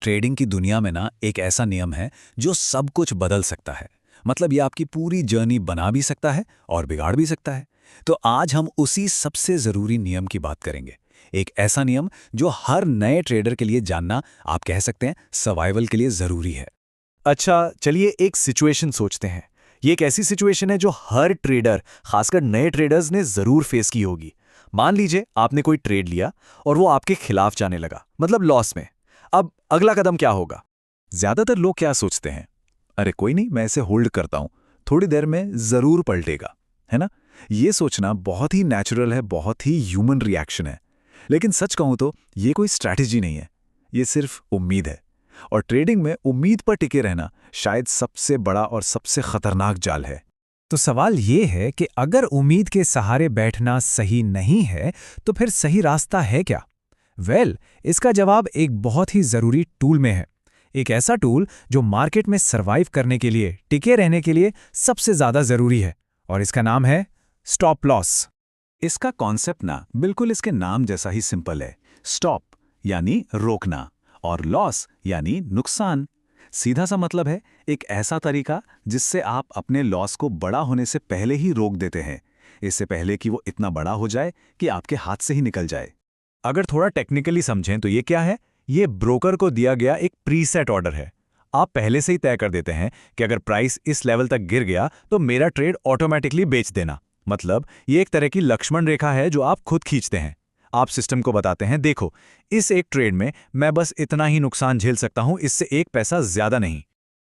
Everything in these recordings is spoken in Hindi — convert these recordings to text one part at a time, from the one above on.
ट्रेडिंग की दुनिया में ना एक ऐसा नियम है जो सब कुछ बदल सकता है। मतलब ये आपकी पूरी जर्नी बना भी सकता है और बिगाड़ भी सकता है। तो आज हम उसी सबसे ज़रूरी नियम की बात करेंगे। एक ऐसा नियम जो हर नए ट्रेडर के लिए जानना, आप कह सकते हैं, सर्वाइवल के लिए ज़रूरी है। अच्छा, चलिए एक सिचुएशन सोचते हैं। ये एक ऐसी सिचुएशन है जो हर ट्रेडर, खासकर नए ट्रेडर्स ने जरूर फेस की होगी। मान लीजिए आपने कोई ट्रेड लिया और वो आपके खिलाफ जाने लगा, मतलब लॉस में। अब अगला कदम क्या होगा? ज़्यादातर लोग क्या सोचते हैं, अरे कोई नहीं, मैं इसे होल्ड करता हूँ, थोड़ी देर में ज़रूर पलटेगा, है ना। ये सोचना बहुत ही नेचुरल है, बहुत ही ह्यूमन रिएक्शन है। लेकिन सच कहूँ तो ये कोई स्ट्रैटेजी नहीं है, ये सिर्फ उम्मीद है। और ट्रेडिंग में उम्मीद पर टिके रहना शायद सबसे बड़ा और सबसे खतरनाक जाल है। तो सवाल ये है कि अगर उम्मीद के सहारे बैठना सही नहीं है, तो फिर सही रास्ता है क्या? इसका जवाब एक बहुत ही ज़रूरी टूल में है। एक ऐसा टूल जो मार्केट में सर्वाइव करने के लिए, टिके रहने के लिए सबसे ज़्यादा ज़रूरी है, और इसका नाम है स्टॉप लॉस। इसका कॉन्सेप्ट ना बिल्कुल इसके नाम जैसा ही सिंपल है। स्टॉप यानी रोकना और लॉस यानी नुकसान। सीधा सा मतलब है एक ऐसा तरीका जिससे आप अपने लॉस को बड़ा होने से पहले ही रोक देते हैं, इससे पहले कि वो इतना बड़ा हो जाए कि आपके हाथ से ही निकल जाए। अगर थोड़ा टेक्निकली समझें तो ये क्या है? ये ब्रोकर को दिया गया एक प्रीसेट ऑर्डर है। आप पहले से ही तय कर देते हैं कि अगर प्राइस इस लेवल तक गिर गया तो मेरा ट्रेड ऑटोमेटिकली बेच देना। मतलब ये एक तरह की लक्ष्मण रेखा है जो आप खुद खींचते हैं। आप सिस्टम को बताते हैं, देखो, इस एक ट्रेड में मैं बस इतना ही नुकसान झेल सकता हूं, इससे एक पैसा ज्यादा नहीं।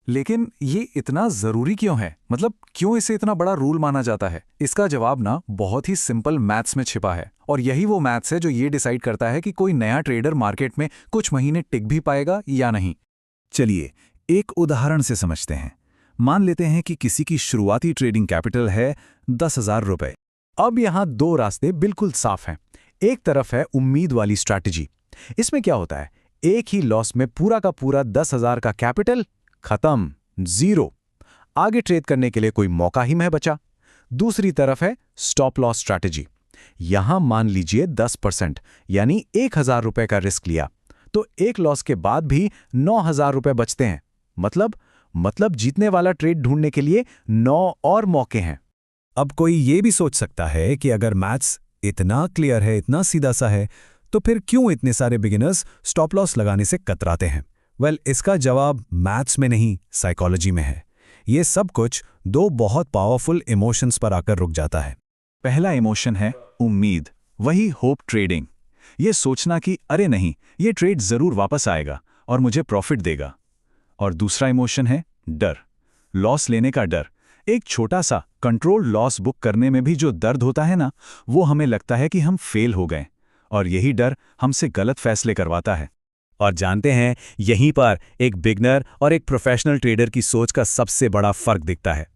लेकिन ये इतना ज़रूरी क्यों है? मतलब क्यों इसे इतना बड़ा रूल माना जाता है? इसका जवाब ना बहुत ही सिंपल मैथ्स में छिपा है, और यही वो मैथ्स है जो ये डिसाइड करता है कि कोई नया ट्रेडर मार्केट में कुछ महीने टिक भी पाएगा या नहीं। चलिए एक उदाहरण से समझते हैं। मान लेते हैं कि किसी की शुरुआती ट्रेडिंग कैपिटल है 10,000 रुपए। अब यहां दो रास्ते बिल्कुल साफ हैं। एक तरफ है उम्मीद वाली स्ट्रैटेजी। इसमें क्या होता है, एक ही लॉस में पूरा का पूरा 10,000 का कैपिटल खत्म, जीरो। आगे ट्रेड करने के लिए कोई मौका ही नहीं बचा। दूसरी तरफ है स्टॉप लॉस स्ट्रैटेजी। यहां मान लीजिए 10%, यानी 1,000 रुपए का रिस्क लिया, तो एक लॉस के बाद भी 9,000 रुपए बचते हैं। मतलब जीतने वाला ट्रेड ढूंढने के लिए 9 और मौके हैं। अब कोई ये भी सोच सकता है कि अगर मैथ्स इतना क्लियर है, इतना सीधा सा है, तो फिर क्यों इतने सारे बिगिनर्स स्टॉप लॉस लगाने से कतराते हैं? इसका जवाब मैथ्स में नहीं, साइकोलॉजी में है। ये सब कुछ दो बहुत पावरफुल इमोशंस पर आकर रुक जाता है। पहला इमोशन है उम्मीद, वही होप ट्रेडिंग। ये सोचना कि अरे नहीं, ये ट्रेड जरूर वापस आएगा और मुझे प्रॉफिट देगा। और दूसरा इमोशन है डर, लॉस लेने का डर। एक छोटा सा कंट्रोल लॉस बुक करने में भी जो दर्द होता है ना, वो हमें लगता है कि हम फेल हो गए, और यही डर हमसे गलत फैसले करवाता है। और जानते हैं, यहीं पर एक बिगनर और एक प्रोफेशनल ट्रेडर की सोच का सबसे बड़ा फर्क दिखता है।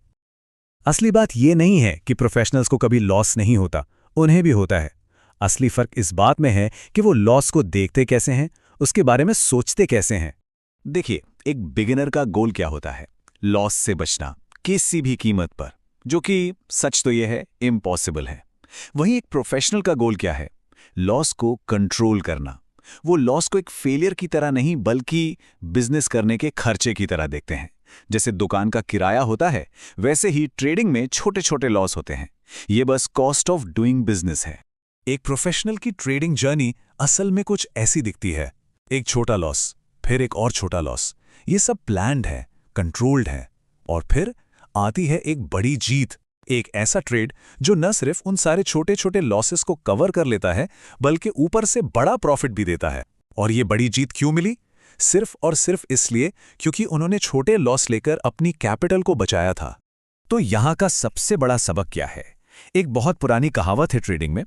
असली बात यह नहीं है कि प्रोफेशनल्स को कभी लॉस नहीं होता, उन्हें भी होता है। असली फर्क इस बात में है कि वो लॉस को देखते कैसे हैं, उसके बारे में सोचते कैसे हैं। देखिए, एक बिगिनर का गोल क्या होता है? लॉस से बचना किसी भी कीमत पर, जो कि सच तो यह है इम्पॉसिबल है। वहीं एक प्रोफेशनल का गोल क्या है? लॉस को कंट्रोल करना। वो लॉस को एक फेलियर की तरह नहीं, बल्कि बिजनेस करने के खर्चे की तरह देखते हैं। जैसे दुकान का किराया होता है, वैसे ही ट्रेडिंग में छोटे छोटे लॉस होते हैं। ये बस कॉस्ट ऑफ डूइंग बिजनेस है। एक प्रोफेशनल की ट्रेडिंग जर्नी असल में कुछ ऐसी दिखती है। एक छोटा लॉस, फिर एक और छोटा लॉस। ये सब प्लान्ड है, कंट्रोल्ड है, और फिर आती है एक बड़ी जीत। एक ऐसा ट्रेड जो न सिर्फ उन सारे छोटे छोटे लॉसेस को कवर कर लेता है, बल्कि ऊपर से बड़ा प्रॉफिट भी देता है। और ये बड़ी जीत क्यों मिली? सिर्फ और सिर्फ इसलिए क्योंकि उन्होंने छोटे लॉस लेकर अपनी कैपिटल को बचाया था। तो यहां का सबसे बड़ा सबक क्या है? एक बहुत पुरानी कहावत है ट्रेडिंग में,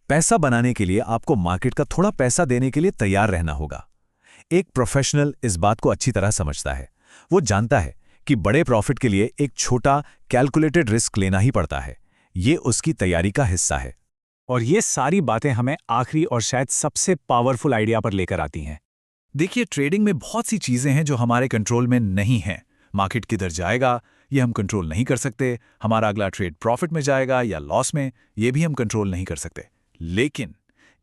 पैसा बनाने के लिए आपको मार्केट का थोड़ा पैसा देने के लिए तैयार रहना होगा। एक प्रोफेशनल इस बात को अच्छी तरह समझता है। वो जानता है कि बड़े प्रॉफिट के लिए एक छोटा कैलकुलेटेड रिस्क लेना ही पड़ता है। ये उसकी तैयारी का हिस्सा है। और ये सारी बातें हमें आखिरी और शायद सबसे पावरफुल आइडिया पर लेकर आती हैं। देखिए, ट्रेडिंग में बहुत सी चीज़ें हैं जो हमारे कंट्रोल में नहीं हैं। मार्केट किधर जाएगा, ये हम कंट्रोल नहीं कर सकते। हमारा अगला ट्रेड प्रॉफिट में जाएगा या लॉस में, ये भी हम कंट्रोल नहीं कर सकते। लेकिन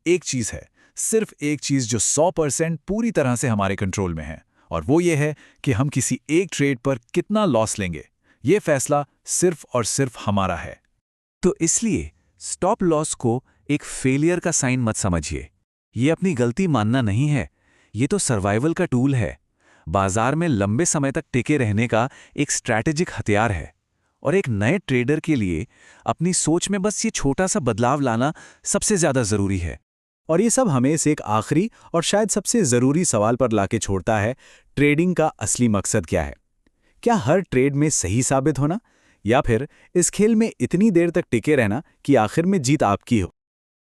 एक चीज़ है सिर्फ एक चीज जो 100% पूरी तरह से हमारे कंट्रोल में है, और वो ये है कि हम किसी एक ट्रेड पर कितना लॉस लेंगे। ये फैसला सिर्फ और सिर्फ हमारा है। तो इसलिए स्टॉप लॉस को एक फेलियर का साइन मत समझिए। ये अपनी गलती मानना नहीं है, ये तो सर्वाइवल का टूल है, बाजार में लंबे समय तक टिके रहने का एक स्ट्रैटेजिक हथियार है। और एक नए ट्रेडर के लिए अपनी सोच में बस ये छोटा सा बदलाव लाना सबसे ज्यादा जरूरी है। और ये सब हमें इस एक आखिरी और शायद सबसे ज़रूरी सवाल पर लाके छोड़ता है, ट्रेडिंग का असली मकसद क्या है? क्या हर ट्रेड में सही साबित होना, या फिर इस खेल में इतनी देर तक टिके रहना कि आखिर में जीत आपकी हो?